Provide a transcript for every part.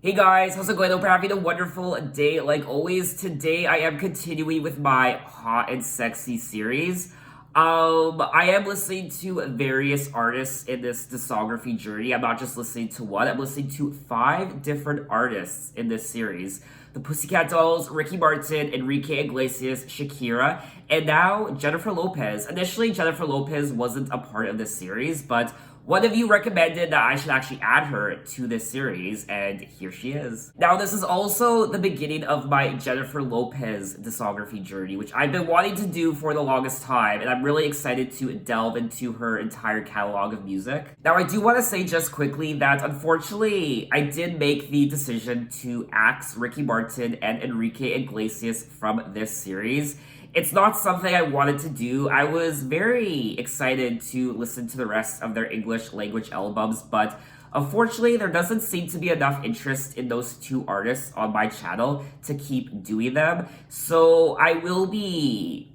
Hey guys, how's it going? Hope you're having a wonderful day. Like always, today I am continuing with my hot and sexy series. I am listening to various artists in this discography journey. I'm not just listening to one, I'm listening to 5 different artists in this series. The Pussycat Dolls, Ricky Martin, Enrique Iglesias, Shakira, and now Jennifer Lopez. Initially, Jennifer Lopez wasn't a part of this series, but one of you recommended that I should actually add her to this series, and here she is. Now, this is also the beginning of my Jennifer Lopez discography journey, which I've been wanting to do for the longest time, and I'm really excited to delve into her entire catalog of music. Now, I do want to say just quickly that unfortunately, I did make the decision to axe Ricky Martin and Enrique Iglesias from this series. It's not something I wanted to do. I was very excited to listen to the rest of their English language albums, but unfortunately, there doesn't seem to be enough interest in those 2 artists on my channel to keep doing them. So I will be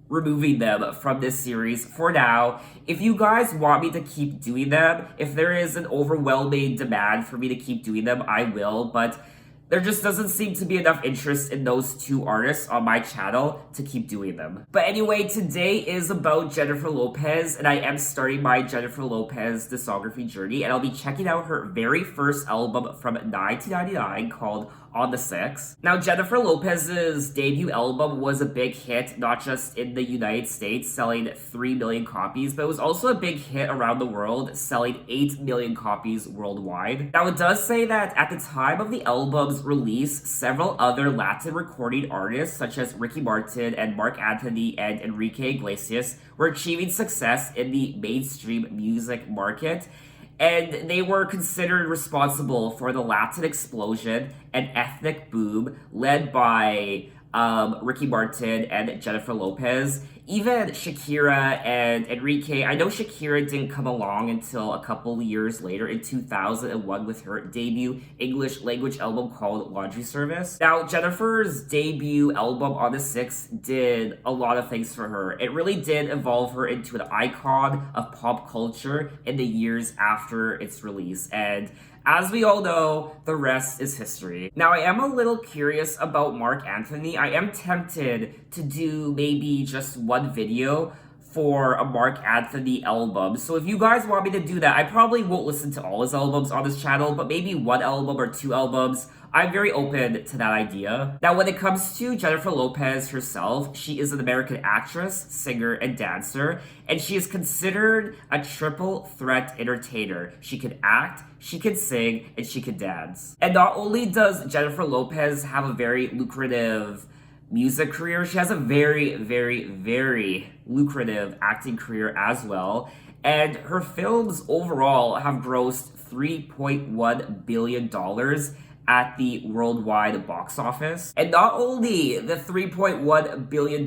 removing them from this series for now. If you guys want me to keep doing them, if there is an overwhelming demand for me to keep doing them, I will, but there just doesn't seem to be enough interest in those 2 artists on my channel to keep doing them. But anyway, today is about Jennifer Lopez, and I am starting my Jennifer Lopez discography journey, and I'll be checking out her very first album from 1999 called On the 6th. Now, Jennifer Lopez's debut album was a big hit, not just in the United States, selling 3 million copies, but it was also a big hit around the world, selling 8 million copies worldwide. Now, it does say that at the time of the album's release, several other Latin recording artists, such as Ricky Martin and Marc Anthony and Enrique Iglesias, were achieving success in the mainstream music market, and they were considered responsible for the Latin explosion and ethnic boom led by Ricky Martin and Jennifer Lopez. Even Shakira and Enrique, I know Shakira didn't come along until a couple years later in 2001 with her debut English language album called Laundry Service. Now, Jennifer's debut album On the 6th did a lot of things for her. It really did evolve her into an icon of pop culture in the years after its release, and as we all know, the rest is history. Now, I am a little curious about Marc Anthony. I am tempted to do maybe just one video for a Marc Anthony album. So if you guys want me to do that, I probably won't listen to all his albums on this channel, but maybe 1 album or 2 albums. I'm very open to that idea. Now, when it comes to Jennifer Lopez herself, she is an American actress, singer, and dancer, and she is considered a triple threat entertainer. She can act, she can sing, and she can dance. And not only does Jennifer Lopez have a very lucrative music career, she has a very, very, very lucrative acting career as well. And her films overall have grossed $3.1 billion at the worldwide box office. And not only the $3.1 billion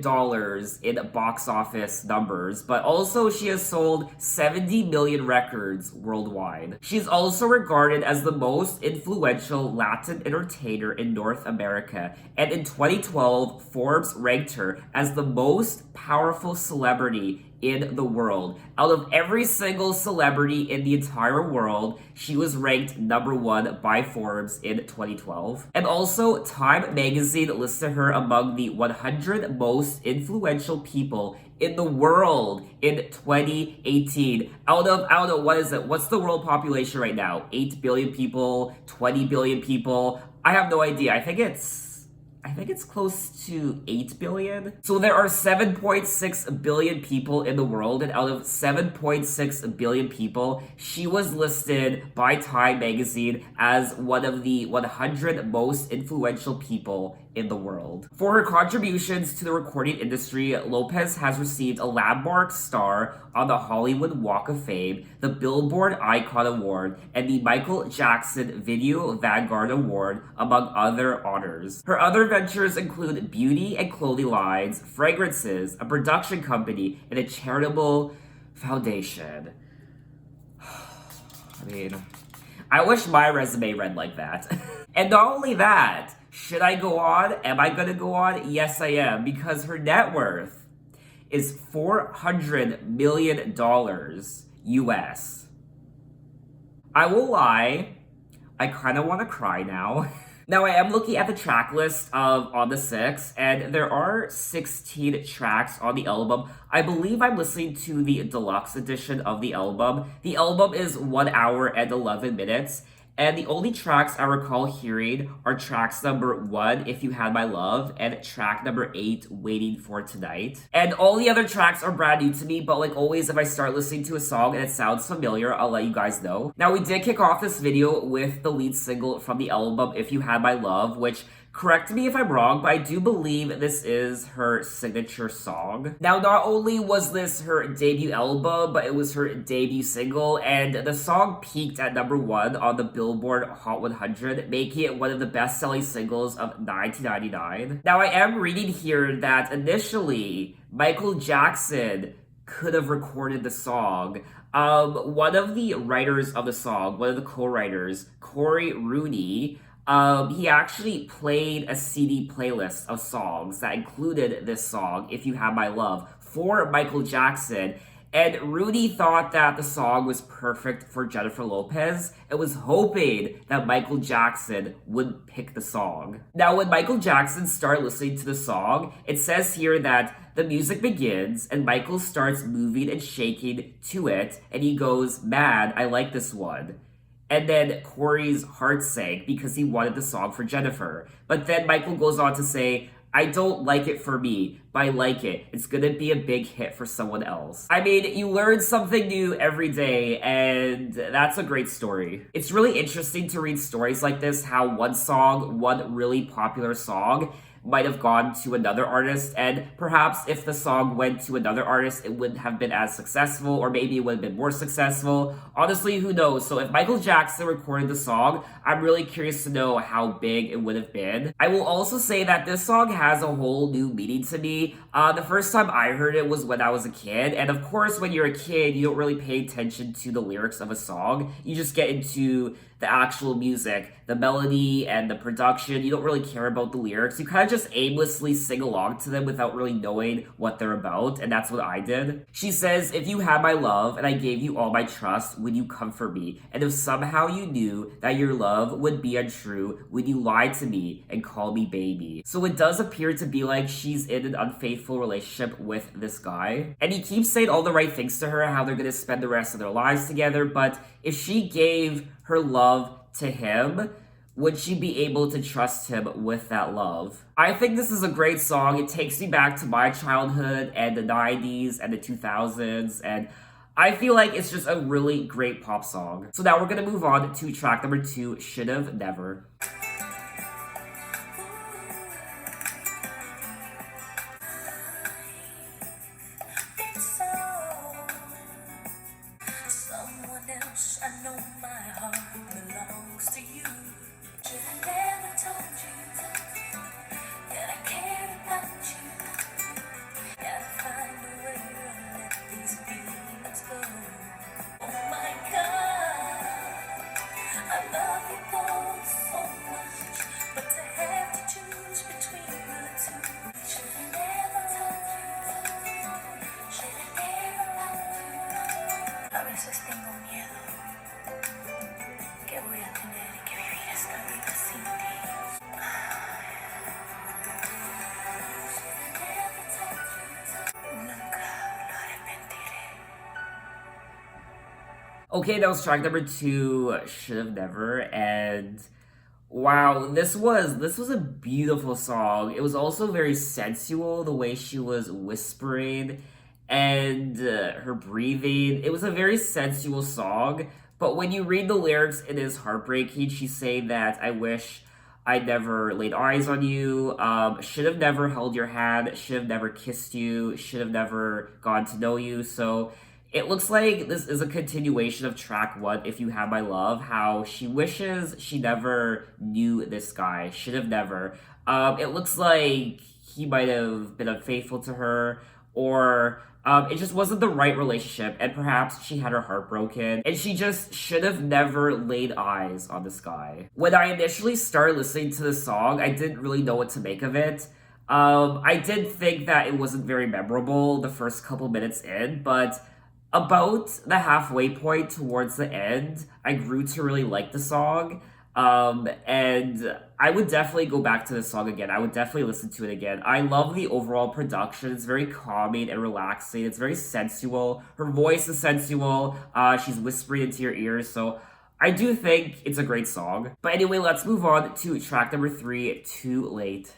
in box office numbers, but also she has sold 70 million records worldwide. She's also regarded as the most influential Latin entertainer in North America. And in 2012, Forbes ranked her as the most powerful celebrity in the world. Out of every single celebrity in the entire world, she was ranked number 1 by Forbes in 2012. And also, Time magazine listed her among the 100 most influential people in the world in 2018. Out of what is it? What's the world population right now? 8 billion people, 20 billion people. I have no idea. I think it's close to 8 billion. So there are 7.6 billion people in the world, and out of 7.6 billion people, she was listed by Time magazine as one of the 100 most influential people in the world. For her contributions to the recording industry, Lopez has received a landmark star on the Hollywood Walk of Fame, the Billboard Icon Award, and the Michael Jackson Video Vanguard Award, among other honors. Her other ventures include beauty and clothing lines, fragrances, a production company, and a charitable foundation. I mean, I wish my resume read like that. And not only that, should I go on? Am I gonna go on? Yes, I am, because her net worth is $400 million US. I will lie, I kind of want to cry now. Now, I am looking at the track list of On the Six, and there are 16 tracks on the album. I believe I'm listening to the deluxe edition of the album. The album is 1 hour and 11 minutes, and the only tracks I recall hearing are tracks number 1, If You Had My Love, and track number 8, Waiting for Tonight. And all the other tracks are brand new to me, but like always, if I start listening to a song and it sounds familiar, I'll let you guys know. Now, we did kick off this video with the lead single from the album, If You Had My Love, which, correct me if I'm wrong, but I do believe this is her signature song. Now, not only was this her debut album, but it was her debut single, and the song peaked at number 1 on the Billboard Hot 100, making it one of the best-selling singles of 1999. Now, I am reading here that initially, Michael Jackson could have recorded the song. One of the writers of the song, one of the co-writers, Corey Rooney, he actually played a CD playlist of songs that included this song, If You Have My Love, for Michael Jackson. And Rudy thought that the song was perfect for Jennifer Lopez and was hoping that Michael Jackson would pick the song. Now, when Michael Jackson started listening to the song, it says here that the music begins and Michael starts moving and shaking to it, and he goes, "Man, I like this one." And then Corey's heart sank because he wanted the song for Jennifer. But then Michael goes on to say, "I don't like it for me, but I like it. It's gonna be a big hit for someone else." I mean, you learn something new every day, and that's a great story. It's really interesting to read stories like this, how one song, one really popular song, might have gone to another artist, and perhaps if the song went to another artist, it wouldn't have been as successful, or maybe it would have been more successful. Honestly, who knows? So if Michael Jackson recorded the song, I'm really curious to know how big it would have been. I will also say that this song has a whole new meaning to me. The first time I heard it was when I was a kid, and of course, when you're a kid, you don't really pay attention to the lyrics of a song. You just get into the actual music, the melody and the production. You don't really care about the lyrics. You kind of just aimlessly sing along to them without really knowing what they're about, and that's what I did. She says, "If you had my love and I gave you all my trust, would you comfort me? And if somehow you knew that your love would be untrue, would you lie to me and call me baby?" So it does appear to be like she's in an unfaithful relationship with this guy. And he keeps saying all the right things to her, how they're gonna spend the rest of their lives together, but if she gave her love to him, would she be able to trust him with that love? I think this is a great song. It takes me back to my childhood and the 90s and the 2000s, and I feel like it's just a really great pop song. So now we're gonna move on to track number 2, Should've Never. Okay, that was track number 2, Should've Never, and wow, this was a beautiful song. It was also very sensual, the way she was whispering and her breathing. It was a very sensual song, but when you read the lyrics, it is heartbreaking. She's saying that, "I wish I never laid eyes on you, should have never held your hand, should have never kissed you, should have never gotten to know you." So it looks like this is a continuation of track 1, If You Had My Love, how she wishes she never knew this guy, should have never. It looks like he might have been unfaithful to her, or it just wasn't the right relationship, and perhaps she had her heart broken, and she just should have never laid eyes on this guy. When I initially started listening to the song, I didn't really know what to make of it. I did think that it wasn't very memorable the first couple minutes in, but about the halfway point towards the end, I grew to really like the song. And I would definitely go back to the song again. I would definitely listen to it again. I love the overall production. It's very calming and relaxing. It's very sensual. Her voice is sensual. She's whispering into your ears. So I do think it's a great song. But anyway, let's move on to track number three, Too Late.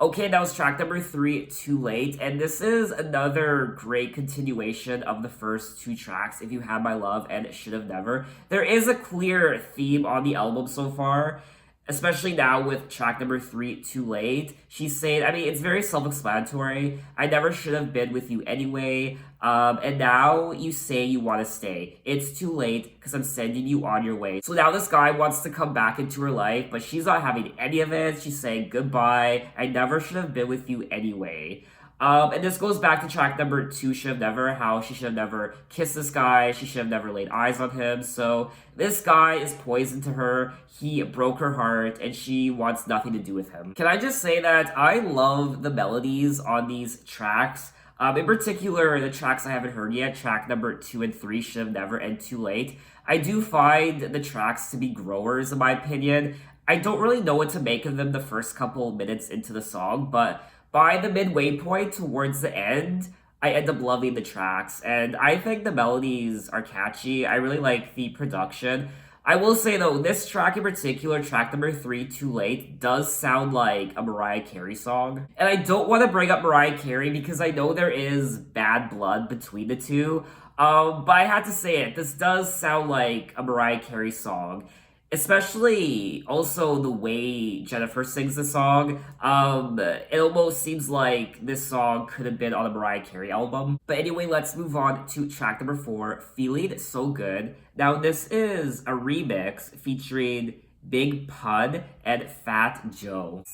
Okay, that was track number three, Too Late. And this is another great continuation of the first two tracks, If You Had My Love and Should Have Never. There is a clear theme on the album so far, especially now with track number three, Too Late. She's saying, I mean, it's very self explanatory. I never should have been with you anyway. And now you say you want to stay. It's too late because I'm sending you on your way. So now this guy wants to come back into her life, but she's not having any of it. She's saying goodbye. I never should have been with you anyway. And this goes back to track number two, Should Have Never, how she should have never kissed this guy, she should have never laid eyes on him. So this guy is poison to her, he broke her heart, and she wants nothing to do with him. Can I just say that I love the melodies on these tracks? In particular, the tracks I haven't heard yet, track number two and three, Should Have Never and Too Late. I do find the tracks to be growers, in my opinion. I don't really know what to make of them the first couple minutes into the song, but by the midway point towards the end, I end up loving the tracks, and I think the melodies are catchy. I really like the production. I will say though, this track in particular, track number three, Too Late, does sound like a Mariah Carey song. And I don't want to bring up Mariah Carey because I know there is bad blood between the two. But I had to say it, this does sound like a Mariah Carey song. Especially also the way Jennifer sings the song. It almost seems like this song could have been on a Mariah Carey album. But anyway, let's move on to track number four, Feeling So Good. Now, this is a remix featuring Big Pun and Fat Joe.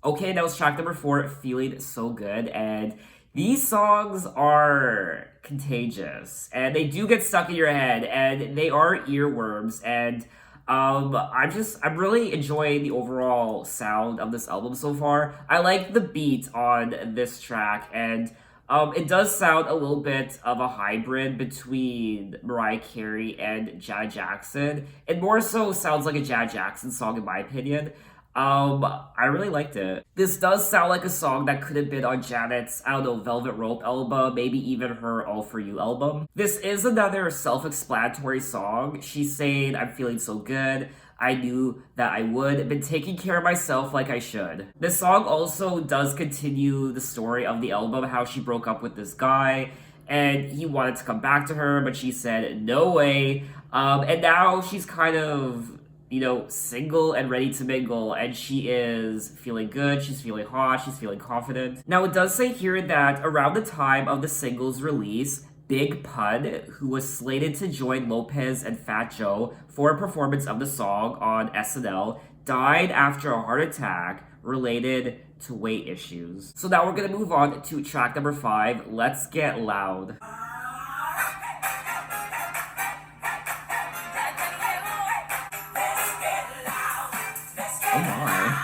Okay, that was track number four, Feeling So Good. And these songs are contagious. And they do get stuck in your head. And they are earworms. And I'm really enjoying the overall sound of this album so far. I like the beat on this track. And it does sound a little bit of a hybrid between Mariah Carey and Janet Jackson. It more so sounds like a Janet Jackson song, in my opinion. I really liked it. This does sound like a song that could have been on Janet's, I don't know, Velvet Rope album, maybe even her All For You album. This is another self-explanatory song. She's saying, I'm feeling so good. I knew that I would. I've been taking care of myself like I should. This song also does continue the story of the album, how she broke up with this guy, and he wanted to come back to her, but she said, no way. And now she's kind of single and ready to mingle, and she is feeling good, she's feeling hot, she's feeling confident. Now, it does say here that around the time of the single's release, Big Pun, who was slated to join Lopez and Fat Joe for a performance of the song on SNL, died after a heart attack related to weight issues. So now we're gonna move on to track number 5, Let's Get Loud. Oh my.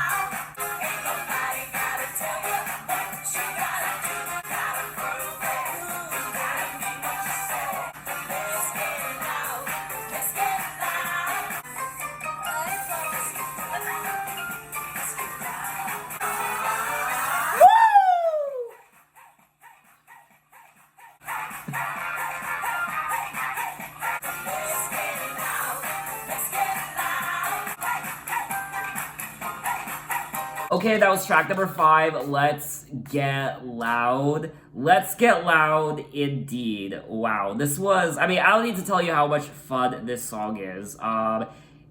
Okay, that was track number 5. Let's Get Loud. Let's Get Loud indeed. Wow, this was, I mean, I don't need to tell you how much fun this song is.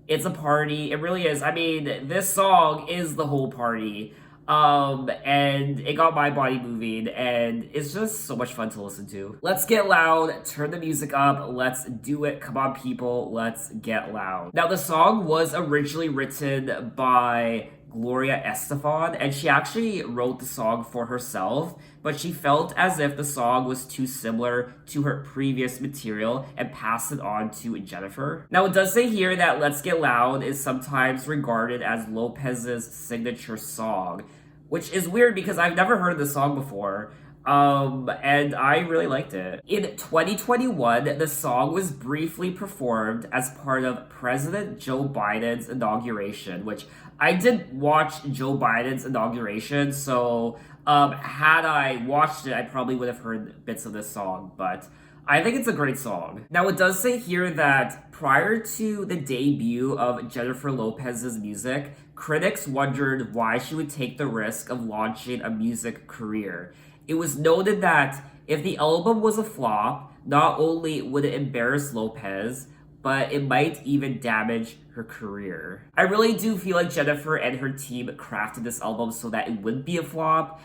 It's a party. It really is. I mean, this song is the whole party. And it got my body moving, and it's just so much fun to listen to. Let's get loud, turn the music up, let's do it. Come on, people, let's get loud. Now, the song was originally written by Gloria Estefan, and she actually wrote the song for herself, but she felt as if the song was too similar to her previous material and passed it on to Jennifer. Now, it does say here that Let's Get Loud is sometimes regarded as Lopez's signature song, which is weird because I've never heard this song before. And I really liked it. In 2021, the song was briefly performed as part of President Joe Biden's inauguration, which I did watch Joe Biden's inauguration, so had I watched it, I probably would have heard bits of this song, but I think it's a great song. Now, it does say here that prior to the debut of Jennifer Lopez's music, critics wondered why she would take the risk of launching a music career. It was noted that if the album was a flop, not only would it embarrass Lopez, but it might even damage her career. I really do feel like Jennifer and her team crafted this album so that it wouldn't be a flop.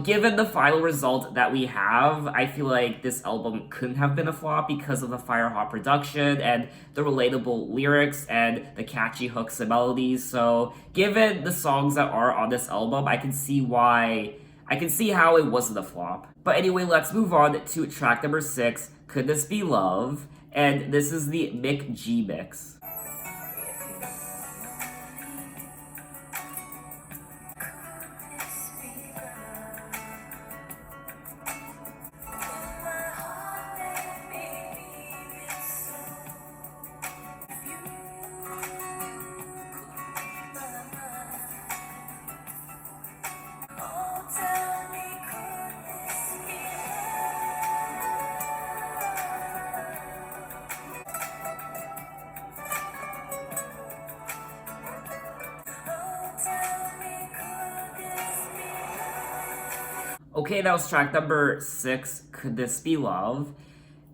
Given the final result that we have, I feel like this album couldn't have been a flop because of the fire hot production and the relatable lyrics and the catchy hooks and melodies. So, given the songs that are on this album, I can see how it wasn't a flop. But anyway, let's move on to track number 6, Could This Be Love? And this is the Mick G mix. Okay, that was track number 6, Could This Be Love?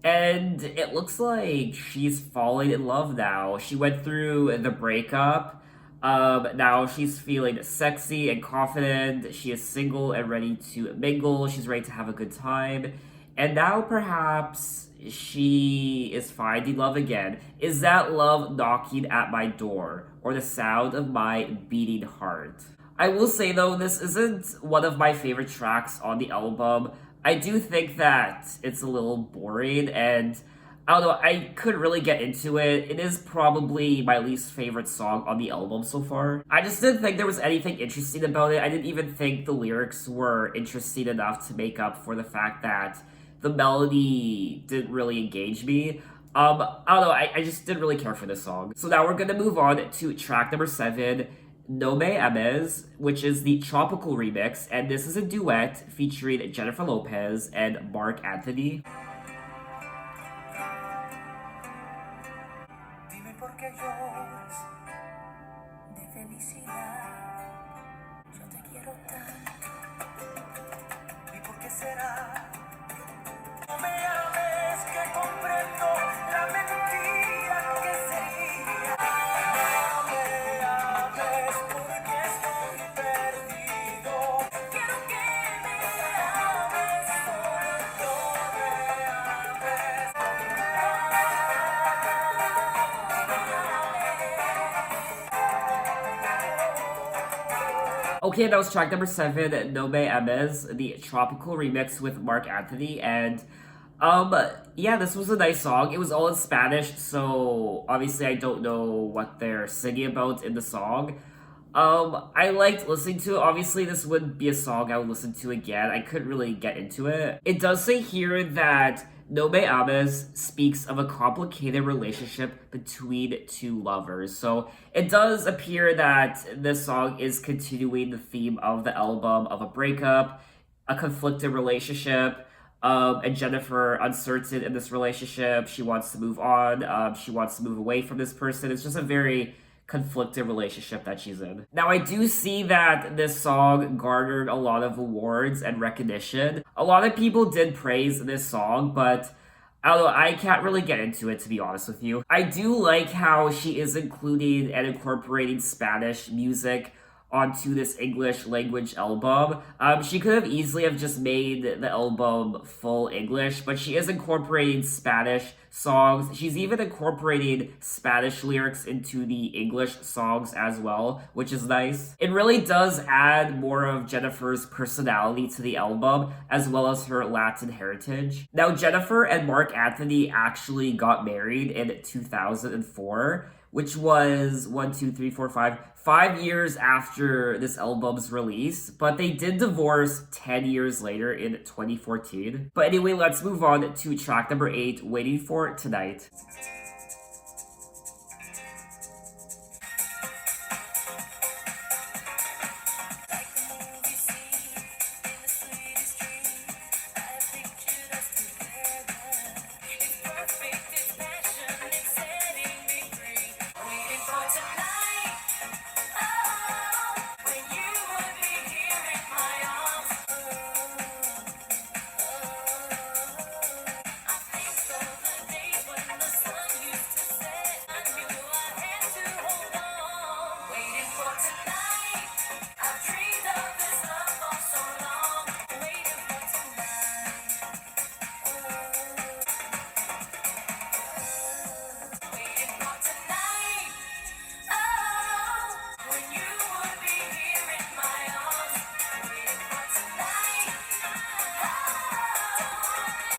And it looks like she's falling in love now. She went through the breakup. Now she's feeling sexy and confident. She is single and ready to mingle. She's ready to have a good time. And now perhaps she is finding love again. Is that love knocking at my door? Or the sound of my beating heart? I will say though, this isn't one of my favorite tracks on the album. I do think that it's a little boring, and I don't know, I couldn't really get into it. It is probably my least favorite song on the album so far. I just didn't think there was anything interesting about it. I didn't even think the lyrics were interesting enough to make up for the fact that the melody didn't really engage me. I don't know, I just didn't really care for this song. So now we're gonna move on to track number 7, No Me Ames, which is the tropical remix, and this is a duet featuring Jennifer Lopez and Mark Anthony. Okay, that was track number 7, No Me Ames, the tropical remix with Mark Anthony, and um, yeah, this was a nice song. It was all in Spanish, so obviously I don't know what they're singing about in the song. I liked listening to it. Obviously, this would be a song I would listen to again. I couldn't really get into it. It does say here that No Me Ames speaks of a complicated relationship between two lovers. So it does appear that this song is continuing the theme of the album of a breakup, a conflicted relationship, and Jennifer uncertain in this relationship. She wants to move on. She wants to move away from this person. It's just a very conflicted relationship that she's in. Now, I do see that this song garnered a lot of awards and recognition. A lot of people did praise this song, but although I can't really get into it, to be honest with you. I do like how she is including and incorporating Spanish music onto this English language album. She could have easily have just made the album full English, but she is incorporating Spanish songs. She's even incorporating Spanish lyrics into the English songs as well, which is nice. It really does add more of Jennifer's personality to the album, as well as her Latin heritage. Now, Jennifer and Mark Anthony actually got married in 2004, which was 5 years after this album's release, but they did divorce 10 years later in 2014. But anyway, let's move on to track number 8, Waiting for Tonight.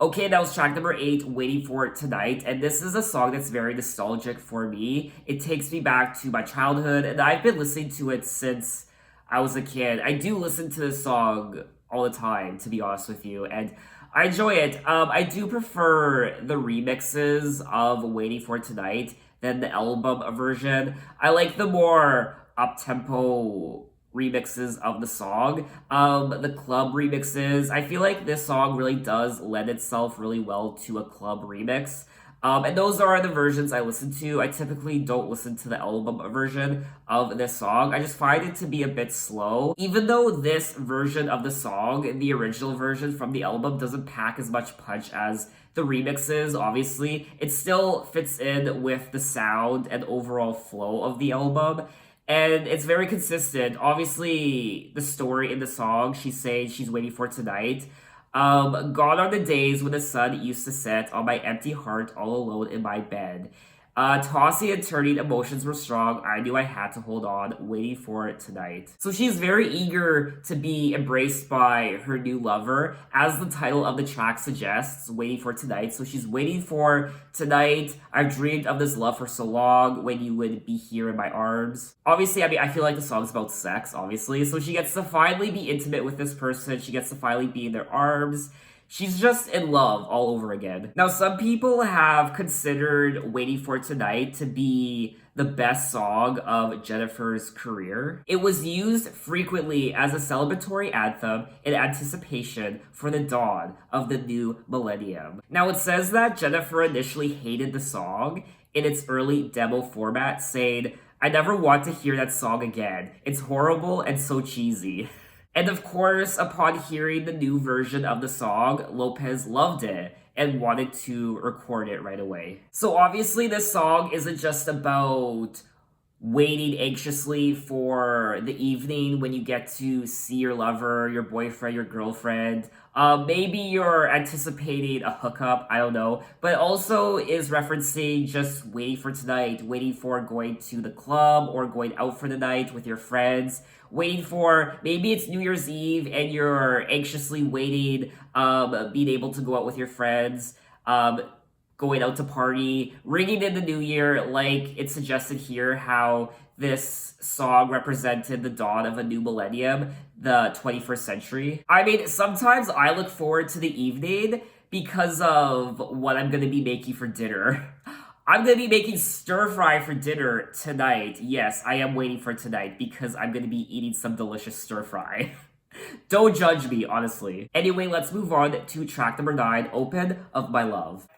Okay, that was track number 8, Waiting for Tonight, and this is a song that's very nostalgic for me. It takes me back to my childhood, and I've been listening to it since I was a kid. I do listen to this song all the time, to be honest with you, and I enjoy it. I do prefer the remixes of Waiting for Tonight than the album version. I like the more up-tempo remixes of the song. The club remixes, I feel like this song really does lend itself really well to a club remix. And those are the versions I listen to. I typically don't listen to the album version of this song. I just find it to be a bit slow. Even though this version of the song, the original version from the album, doesn't pack as much punch as the remixes, obviously, it still fits in with the sound and overall flow of the album. And it's very consistent. Obviously, the story in the song, she's saying she's waiting for tonight. Gone are the days when the sun used to set on my empty heart all alone in my bed. Tossing and turning emotions were strong. I knew I had to hold on, waiting for it tonight. So she's very eager to be embraced by her new lover, as the title of the track suggests, waiting for tonight. So she's waiting for tonight. I've dreamed of this love for so long, when you would be here in my arms. Obviously, I mean, I feel like the song's about sex, obviously. So she gets to finally be intimate with this person. She gets to finally be in their arms. She's just in love all over again. Now, some people have considered Waiting for Tonight to be the best song of Jennifer's career. It was used frequently as a celebratory anthem in anticipation for the dawn of the new millennium. Now, it says that Jennifer initially hated the song in its early demo format, saying, "I never want to hear that song again. It's horrible and so cheesy." And of course, upon hearing the new version of the song, Lopez loved it and wanted to record it right away. So obviously, this song isn't just about waiting anxiously for the evening when you get to see your lover, your boyfriend, your girlfriend. Maybe you're anticipating a hookup, I don't know, but also is referencing just waiting for tonight, waiting for going to the club or going out for the night with your friends, waiting for maybe it's New Year's Eve and you're anxiously waiting, being able to go out with your friends. Going out to party, ringing in the new year, like it's suggested here how this song represented the dawn of a new millennium, the 21st century. I mean, sometimes I look forward to the evening because of what I'm gonna be making for dinner. I'm gonna be making stir fry for dinner tonight. Yes, I am waiting for tonight because I'm gonna be eating some delicious stir fry. Don't judge me, honestly. Anyway, let's move on to track number 9, Open of My Love.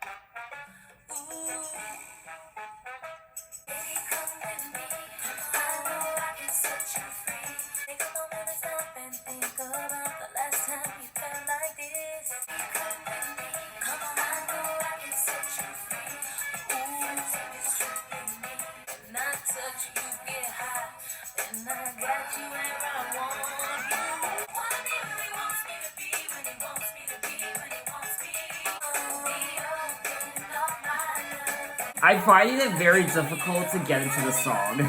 I'm finding it very difficult to get into the song.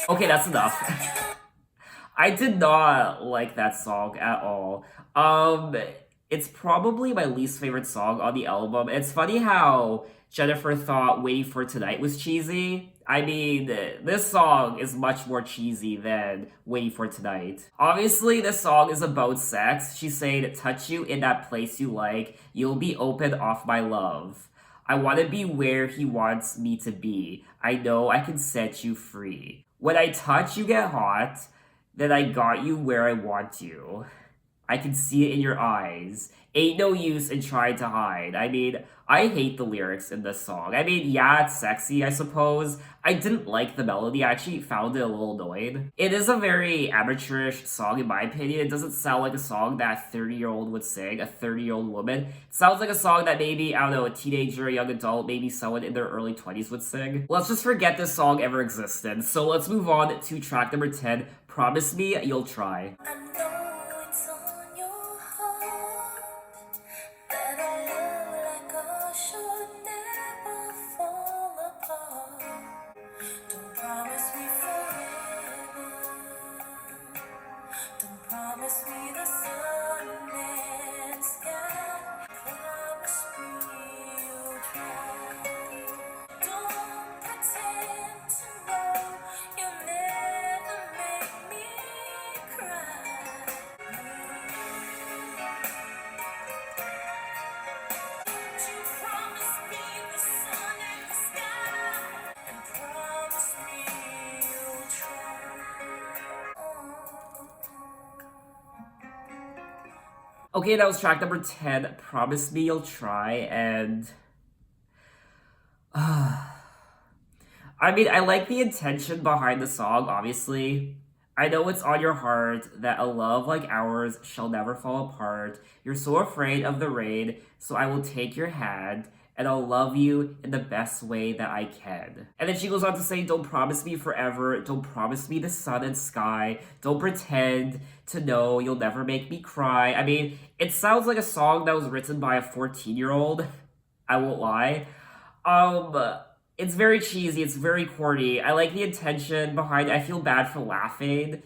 Okay, that's enough. I did not like that song at all. It's probably my least favorite song on the album. It's funny how Jennifer thought Waiting for Tonight was cheesy. I mean, this song is much more cheesy than Waiting for Tonight. Obviously, this song is about sex. She's saying, touch you in that place you like, you'll be open off my love. I want to be where he wants me to be. I know I can set you free. When I touch, you get hot. Then I got you where I want you. I can see it in your eyes. Ain't no use in trying to hide. I mean, I hate the lyrics in this song. I mean, yeah, it's sexy, I suppose. I didn't like the melody. I actually found it a little annoying. It is a very amateurish song, in my opinion. It doesn't sound like a song that a 30-year-old would sing, a 30-year-old woman. It sounds like a song that maybe, I don't know, a teenager, a young adult, maybe someone in their early 20s would sing. Let's just forget this song ever existed. So let's move on to track number 10, Promise Me You'll Try. Promise me the sun and sky. Promise me you'll try. Don't pretend to know you'll never make me cry. You promise me the sun and the sky. And promise me you'll try. Okay, that was track number 10, Promise Me You'll Try, and I mean, I like the intention behind the song, obviously. I know it's on your heart that a love like ours shall never fall apart. You're so afraid of the rain, so I will take your hand and I'll love you in the best way that I can. And then she goes on to say, don't promise me forever. Don't promise me the sun and sky. Don't pretend to know you'll never make me cry. I mean, it sounds like a song that was written by a 14-year-old. I won't lie. It's very cheesy, it's very corny. I like the intention behind it. I feel bad for laughing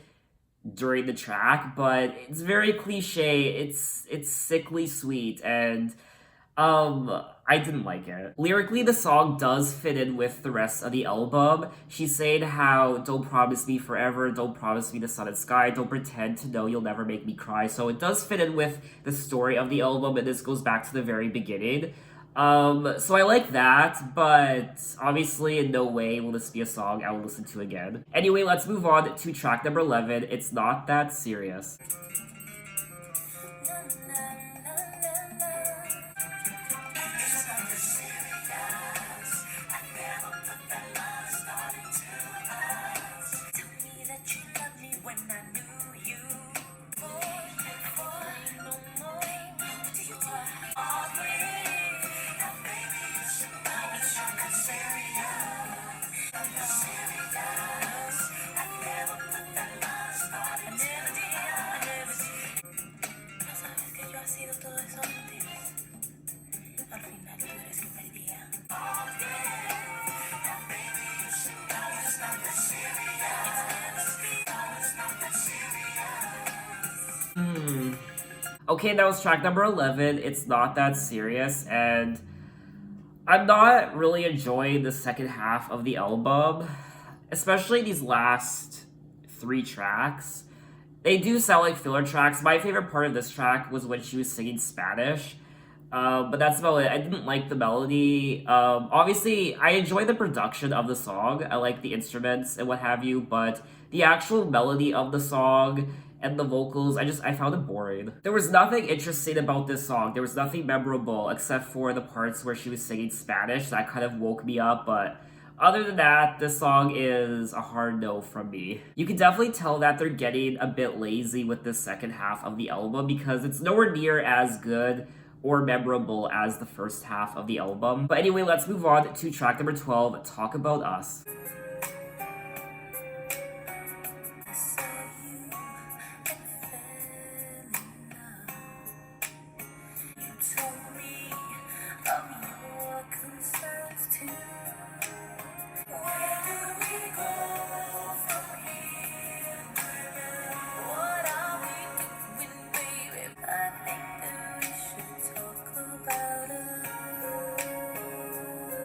during the track, but it's very cliche. It's sickly sweet and I didn't like it. Lyrically, the song does fit in with the rest of the album. She's saying how don't promise me forever, don't promise me the sun and sky, don't pretend to know you'll never make me cry. So it does fit in with the story of the album, and this goes back to the very beginning. So I like that, but obviously in no way will this be a song I will listen to again. Anyway, let's move on to track number 11, It's Not That Serious. Okay, that was track number 11. It's not that serious, and I'm not really enjoying the second half of the album, especially these last three tracks. They do sound like filler tracks. My favorite part of this track was when she was singing Spanish. But that's about it. I didn't like the melody. Obviously, I enjoy the production of the song. I like the instruments and what have you, but the actual melody of the song and the vocals, I found it boring. There was nothing interesting about this song. There was nothing memorable except for the parts where she was singing Spanish. That kind of woke me up, but other than that, this song is a hard no from me. You can definitely tell that they're getting a bit lazy with the second half of the album because it's nowhere near as good or memorable as the first half of the album. But anyway, let's move on to track number 12, Talk About Us. I saw you and fell in love. You told me of your concerns too. Where do we go from here? What are we doing, baby? I think that we should talk about us.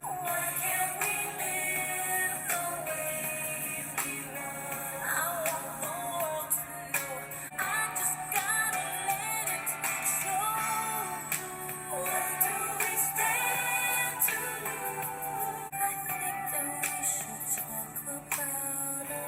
Why can't we live the way we want? I want to know. I just gotta let it show. What do we stand to lose? I think that we should talk about us.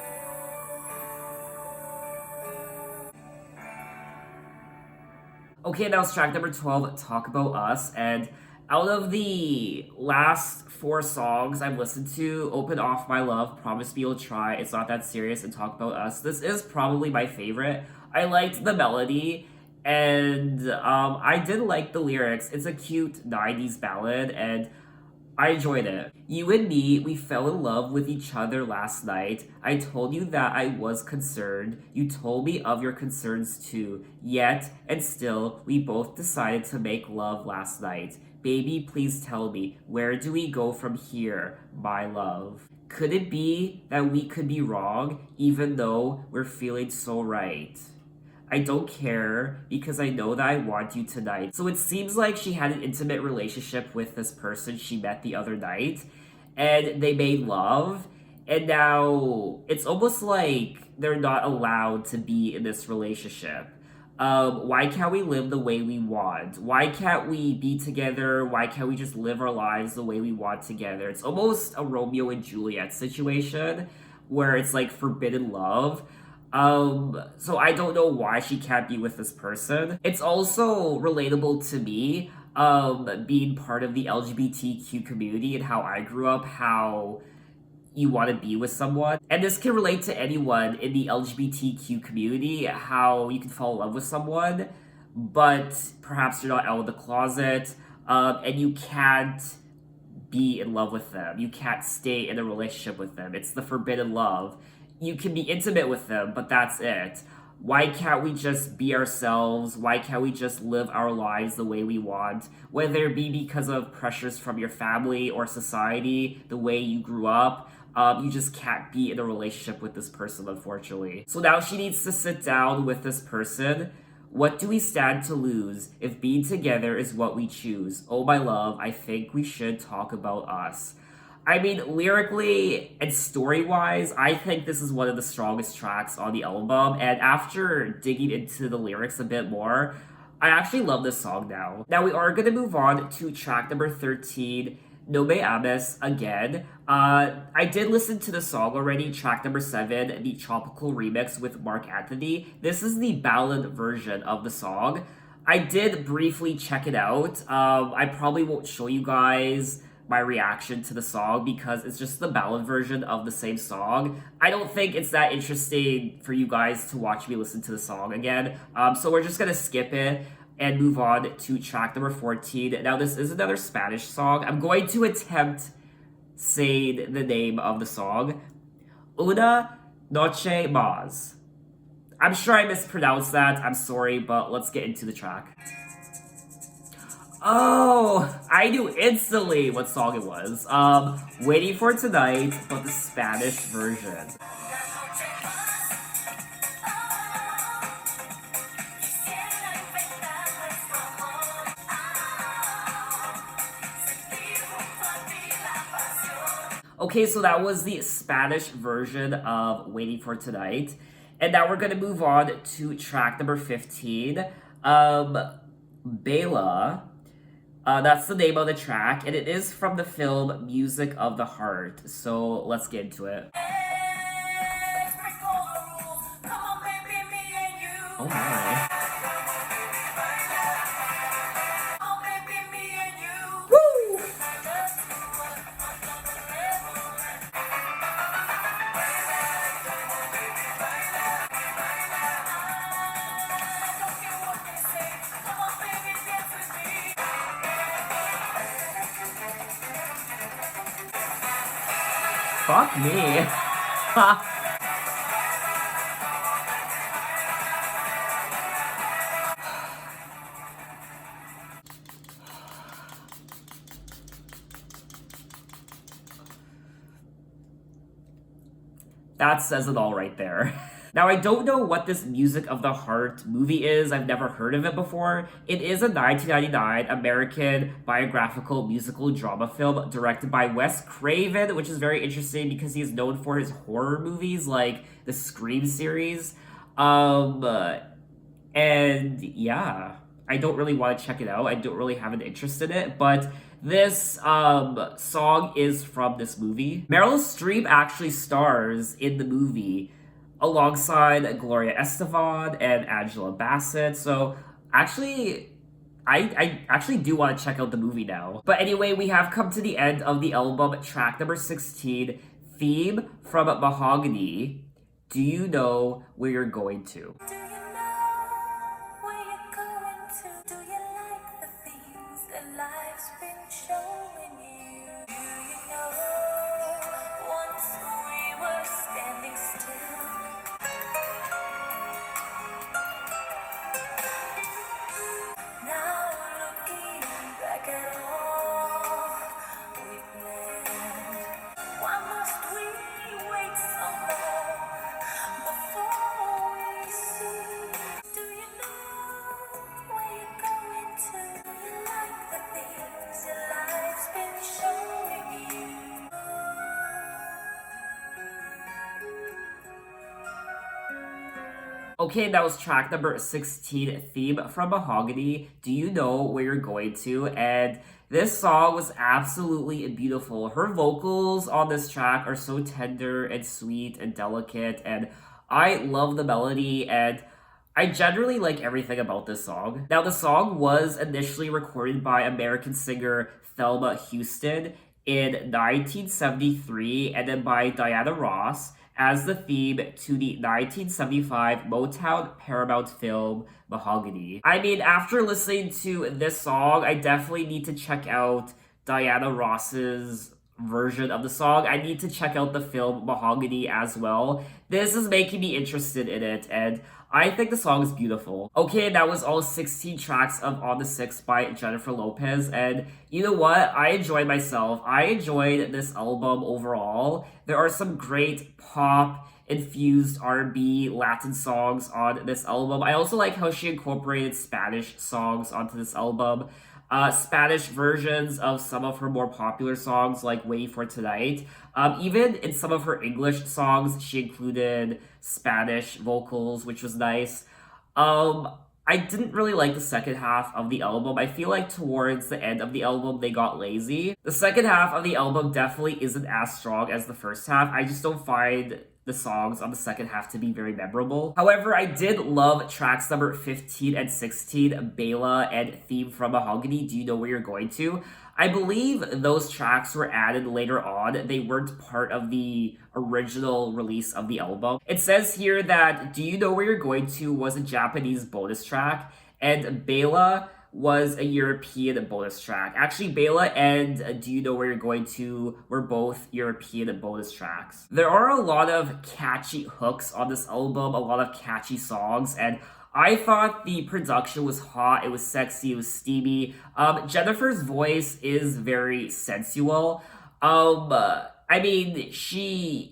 Okay, that was track number 12, Talk About Us. And out of the last four songs I've listened to, Open Off My Love, Promise Me You'll Try, It's Not That Serious, and Talk About Us, this is probably my favorite. I liked the melody, and I did like the lyrics. It's a cute 90s ballad, and I enjoyed it. You and me, we fell in love with each other last night. I told you that I was concerned. You told me of your concerns too. Yet, and still, we both decided to make love last night. Baby, please tell me, where do we go from here, my love? Could it be that we could be wrong, even though we're feeling so right? I don't care because I know that I want you tonight. So it seems like she had an intimate relationship with this person she met the other night, and they made love, and now it's almost like they're not allowed to be in this relationship. Why can't we live the way we want? Why can't we be together? Why can't we just live our lives the way we want together? It's almost a Romeo and Juliet situation where it's like forbidden love. So I don't know why she can't be with this person. It's also relatable to me, being part of the LGBTQ community and how I grew up, how you want to be with someone. And this can relate to anyone in the LGBTQ community, how you can fall in love with someone, but perhaps you're not out of the closet, and you can't be in love with them. You can't stay in a relationship with them. It's the forbidden love. You can be intimate with them, but that's it. Why can't we just be ourselves? Why can't we just live our lives the way we want? Whether it be because of pressures from your family or society, the way you grew up, you just can't be in a relationship with this person, unfortunately. So now she needs to sit down with this person. What do we stand to lose if being together is what we choose? Oh, my love, I think we should talk about us. I mean, lyrically and story wise, I think this is one of the strongest tracks on the album. And after digging into the lyrics a bit more, I actually love this song now. Now, we are going to move on to track number 13, No Me Ames, again. I did listen to the song already, track number 7, the tropical remix with Mark Anthony. This is the ballad version of the song. I did briefly check it out. I probably won't show you guys my reaction to the song because it's just the ballad version of the same song. I don't think it's that interesting for you guys to watch me listen to the song again. So we're just gonna skip it and move on to track number 14. Now this is another Spanish song. I'm going to attempt saying the name of the song. Una Noche Más. I'm sure I mispronounced that. I'm sorry, but let's get into the track. Oh, I knew instantly what song it was. Waiting for Tonight, but the Spanish version. Okay, so that was the Spanish version of Waiting for Tonight. And now we're gonna move on to track number 15. Um, Baila. That's the name of the track, and it is from the film Music of the Heart. So let's get into it. Oh my. Woo! Fuck me. That says it all right there. Now, I don't know what this Music of the Heart movie is. I've never heard of it before. It is a 1999 American biographical musical drama film directed by Wes Craven, which is very interesting because he is known for his horror movies like the Scream series. Um, and yeah, I don't really want to check it out. I don't really have an interest in it, but this song is from this movie. Meryl Streep actually stars in the movie alongside Gloria Estefan and Angela Bassett. So actually I actually do want to check out the movie now. But anyway, we have come to the end of the album, track number 16, theme from Mahogany. Do you know where you're going to? Do you know where you're going to? Do you like the things that life's been showing you? Do you know once we were standing still? Now looking back at all we've planned, why must we wait so long before we see? Do you know where you're going to? Do you like the things your life's been showing you? Okay, that was track number 16, theme from Mahogany. Do you know where you're going to? And this song was absolutely beautiful. Her vocals on this track are so tender and sweet and delicate, and I love the melody, and I generally like everything about this song. Now, the song was initially recorded by American singer Thelma Houston in 1973 and then by Diana Ross as the theme to the 1975 Motown Paramount film Mahogany. I mean, after listening to this song, I definitely need to check out Diana Ross's version of the song. I need to check out the film Mahogany as well. This is making me interested in it, and I think the song is beautiful. Okay, that was all 16 tracks of On the Six by Jennifer Lopez, and you know what? I enjoyed myself. I enjoyed this album overall. There are some great pop infused R&B Latin songs on this album. I also like how she incorporated Spanish songs onto this album. Spanish versions of some of her more popular songs, like Waiting for Tonight. Even in some of her English songs, she included Spanish vocals, which was nice. I didn't really like the second half of the album. I feel like towards the end of the album, they got lazy. The second half of the album definitely isn't as strong as the first half. I just don't find the songs on the second half to be very memorable. However, I did love tracks number 15 and 16, Baila and Theme from Mahogany, Do You Know Where You're Going To? I believe those tracks were added later on. They weren't part of the original release of the album. It says here that Do You Know Where You're Going To was a Japanese bonus track, and Baila was a European bonus track. Actually, Baila and Do You Know Where You're Going To were both European bonus tracks. There are a lot of catchy hooks on this album, a lot of catchy songs, and I thought the production was hot, it was sexy, it was steamy. Jennifer's voice is very sensual. I mean, she's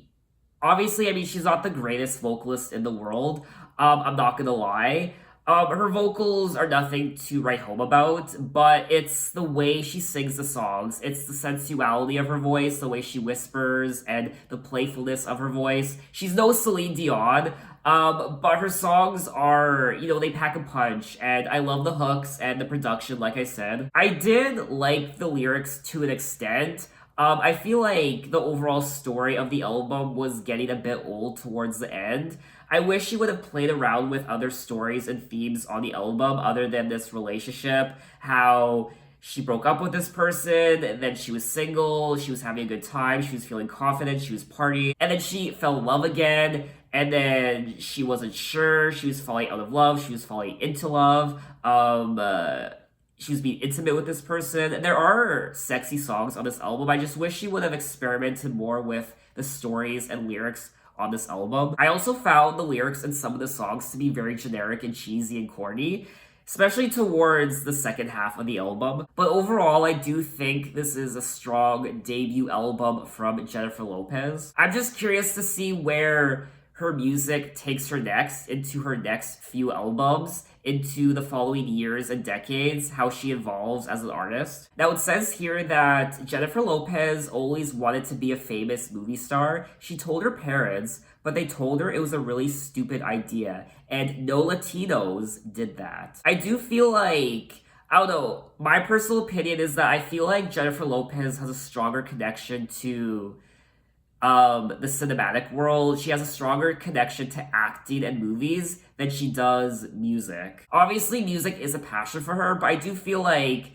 not the greatest vocalist in the world. I'm not gonna lie. Her vocals are nothing to write home about, but it's the way she sings the songs. It's the sensuality of her voice, the way she whispers, and the playfulness of her voice. She's no Celine Dion, but her songs are, they pack a punch, and I love the hooks and the production, like I said. I did like the lyrics to an extent. I feel like the overall story of the album was getting a bit old towards the end. I wish she would have played around with other stories and themes on the album other than this relationship. How she broke up with this person, and then she was single, she was having a good time, she was feeling confident, she was partying, and then she fell in love again, and then she wasn't sure, she was falling out of love, she was falling into love. She was being intimate with this person. There are sexy songs on this album. I just wish she would have experimented more with the stories and lyrics on this album. I also found the lyrics in some of the songs to be very generic and cheesy and corny, especially towards the second half of the album. But overall, I do think this is a strong debut album from Jennifer Lopez. I'm just curious to see where her music takes her next into her next few albums, into the following years and decades, how she evolves as an artist. Now, it says here that Jennifer Lopez always wanted to be a famous movie star. She told her parents, but they told her it was a really stupid idea, and no Latinos did that. I do feel like, I don't know, my personal opinion is that I feel like Jennifer Lopez has a stronger connection to the cinematic world. She has a stronger connection to acting and movies than she does music. Obviously, music is a passion for her, but I do feel like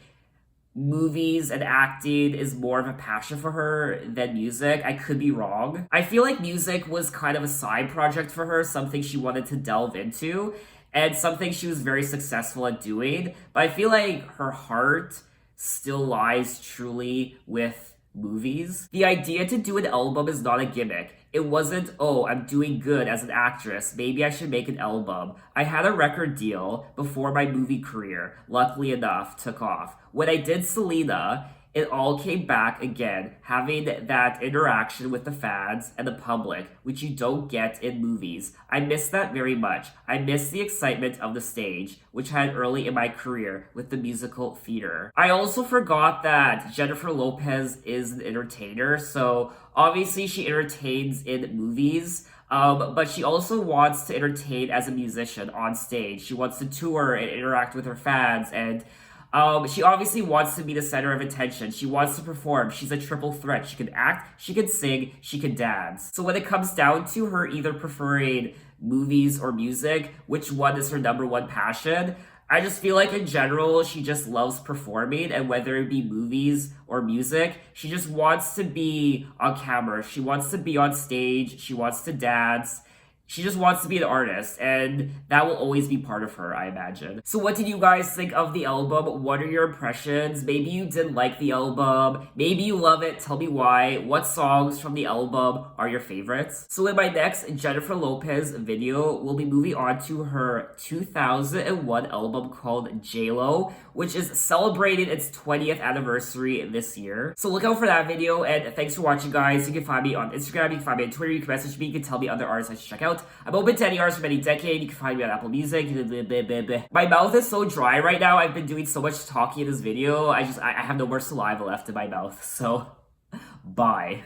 movies and acting is more of a passion for her than music. I could be wrong. I feel like music was kind of a side project for her, something she wanted to delve into, and something she was very successful at doing. But I feel like her heart still lies truly with movies. The idea to do an album is not a gimmick. It wasn't, oh, I'm doing good as an actress, maybe I should make an album. I had a record deal before my movie career, luckily enough, took off. When I did Selena, it all came back again, having that interaction with the fans and the public, which you don't get in movies. I miss that very much. I miss the excitement of the stage, which I had early in my career with the musical theater. I also forgot that Jennifer Lopez is an entertainer, so obviously she entertains in movies. But she also wants to entertain as a musician on stage. She wants to tour and interact with her fans, and she obviously wants to be the center of attention. She wants to perform. She's a triple threat. She can act, she can sing, she can dance. So when it comes down to her either preferring movies or music, which one is her number one passion? I just feel like in general, she just loves performing, and whether it be movies or music, she just wants to be on camera. She wants to be on stage. She wants to dance. She just wants to be an artist, and that will always be part of her, I imagine. So what did you guys think of the album? What are your impressions? Maybe you didn't like the album. Maybe you love it. Tell me why. What songs from the album are your favorites? So in my next Jennifer Lopez video, we'll be moving on to her 2001 album called j.lo, which is celebrating its 20th anniversary this year. So look out for that video, and thanks for watching, guys. You can find me on Instagram, you can find me on Twitter, you can message me, you can tell me other artists I should check out. I'm open to any artists from any decade. You can find me on Apple Music. My mouth is so dry right now. I've been doing so much talking in this video. I have no more saliva left in my mouth. So, bye.